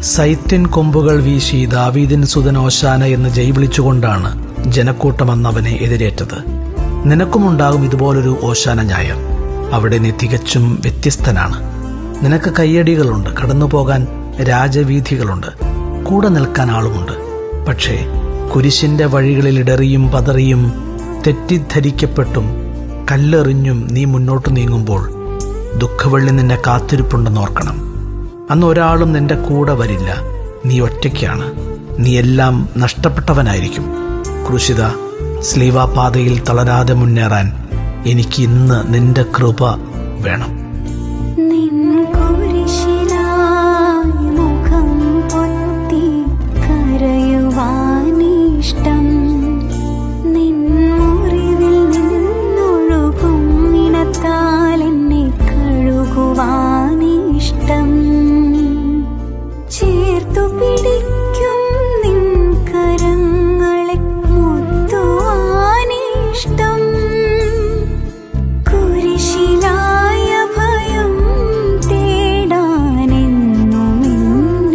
സൈത്യൻ കൊമ്പുകൾ വീശി ദാവീദിൻ സുതൻ ഓശാന എന്ന് ജയ് വിളിച്ചുകൊണ്ടാണ് ജനക്കൂട്ടം അന്നവനെ എതിരേറ്റത്. നിനക്കുമുണ്ടാകും ഇതുപോലൊരു ഓശാന ഞായർ. അവിടെ നീ തികച്ചും വ്യത്യസ്തനാണ്. നിനക്ക് കയ്യടികളുണ്ട്, കടന്നുപോകാൻ രാജവീഥികളുണ്ട്, കൂടെ നിൽക്കാൻ ആളുമുണ്ട്. പക്ഷേ കുരിശിന്റെ വഴികളിൽ ഇടറിയും പതറിയും തെറ്റിദ്ധരിക്കപ്പെട്ടും കല്ലെറിഞ്ഞും നീ മുന്നോട്ട് നീങ്ങുമ്പോൾ ദുഃഖവെള്ളി നിന്നെ കാത്തിരിപ്പുണ്ടെന്നോർക്കണം. അന്ന് ഒരാളും നിന്റെ കൂടെ വരില്ല. നീ ഒറ്റയ്ക്കാണ്. നീ എല്ലാം നഷ്ടപ്പെട്ടവനായിരിക്കും. ക്രൂശിത, സ്ലീവാപാതയിൽ തളരാതെ മുന്നേറാൻ എനിക്ക് ഇന്ന് നിന്റെ കൃപ വേണം.